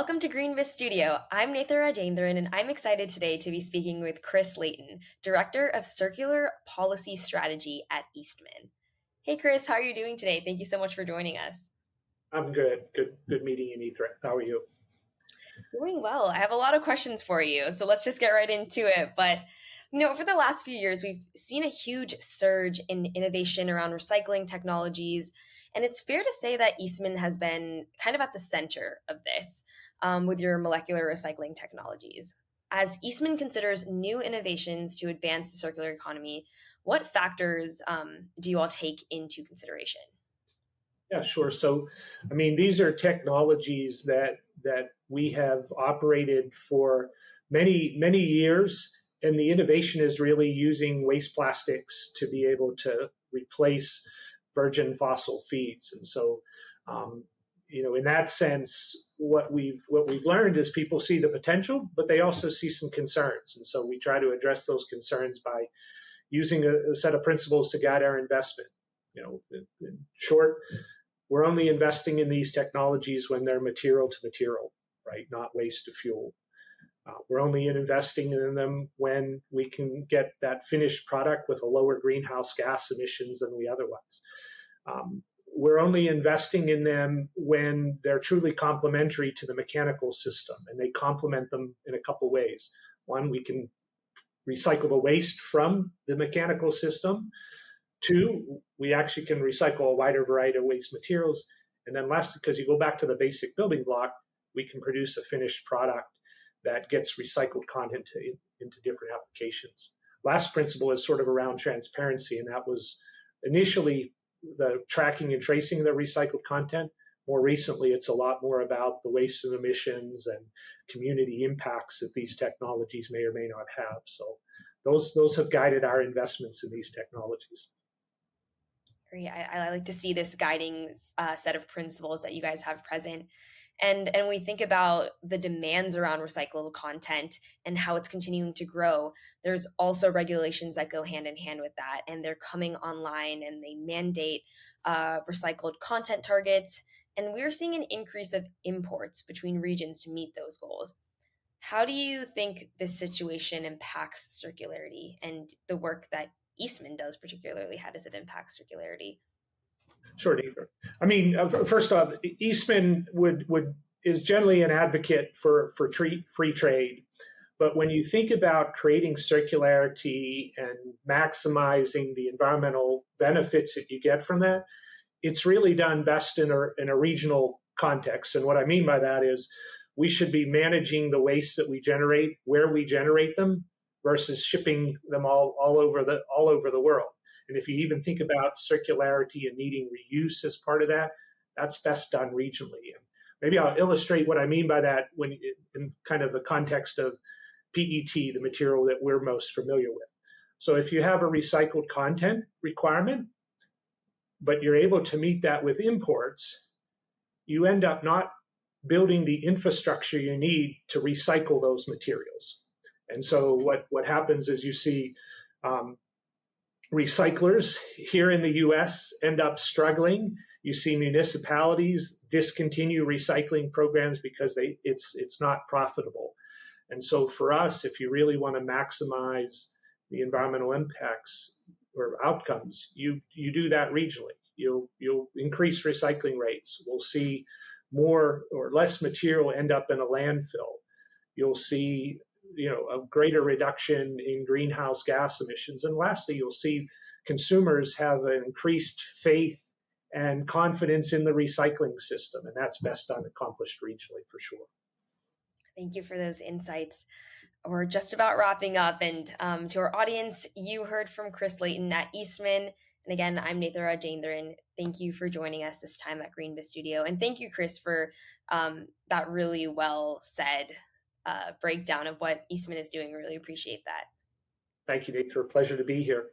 Welcome to GreenBiz Studio. I'm Nethra Rajendran, and I'm excited today to be speaking with Chris Layton, Director of Circular Policy Strategy at Eastman. Hey, Chris, how are you doing today? Thank you so much for joining us. I'm good. Good meeting you, Nethra. How are you? Doing well. I have a lot of questions for you, so let's just get right into it. But, for the last few years, we've seen a huge surge in innovation around recycling technologies. And it's fair to say that Eastman has been kind of at the center of this with your molecular recycling technologies. As Eastman considers new innovations to advance the circular economy, what factors do you all take into consideration? Yeah, sure. So, these are technologies that we have operated for many years, and the innovation is really using waste plastics to be able to replace virgin fossil feeds. And so, in that sense, what we've learned is people see the potential, but they also see some concerns. And so we try to address those concerns by using a set of principles to guide our investment. In short, we're only investing in these technologies when they're material to material, right? Not waste to fuel. We're only investing in them when we can get that finished product with a lower greenhouse gas emissions than we otherwise. We're only investing in them when they're truly complementary to the mechanical system, and they complement them in a couple ways. One, we can recycle the waste from the mechanical system. Two, we actually can recycle a wider variety of waste materials. And then lastly, because you go back to the basic building block, we can produce a finished product that gets recycled content into different applications. Last principle is sort of around transparency, and that was initially the tracking and tracing of the recycled content. More recently, it's a lot more about the waste and emissions and community impacts that these technologies may or may not have. So those have guided our investments in these technologies. Great. I like to see this guiding set of principles that you guys have present. And we think about the demands around recyclable content and how it's continuing to grow. There's also regulations that go hand in hand with that, and they're coming online and they mandate recycled content targets. And we're seeing an increase of imports between regions to meet those goals. How do you think this situation impacts circularity and the work that Eastman does particularly? How does it impact circularity? Sure, Nethra. First off, Eastman is generally an advocate for free trade. But when you think about creating circularity and maximizing the environmental benefits that you get from that, it's really done best in a regional context. And what I mean by that is we should be managing the waste that we generate, where we generate them, versus shipping them all over the world. And if you even think about circularity and needing reuse as part of that, that's best done regionally. And maybe I'll illustrate what I mean by that when in kind of the context of PET, the material that we're most familiar with. So if you have a recycled content requirement, but you're able to meet that with imports, you end up not building the infrastructure you need to recycle those materials. And so what happens is you see recyclers here in the U.S. end up struggling. You see municipalities discontinue recycling programs because it's not profitable. And so for us, if you really want to maximize the environmental impacts or outcomes, you do that regionally. You'll increase recycling rates. We'll see more or less material end up in a landfill. You'll see a greater reduction in greenhouse gas emissions. And lastly, you'll see consumers have an increased faith and confidence in the recycling system. And that's best accomplished regionally for sure. Thank you for those insights. We're just about wrapping up. And to our audience, you heard from Chris Layton at Eastman. And again, I'm Nethra Rajendran. Thank you for joining us this time at GreenBiz Studio. And thank you, Chris, for that really well said breakdown of what Eastman is doing. We really appreciate that. Thank you, Nate. It's a pleasure to be here.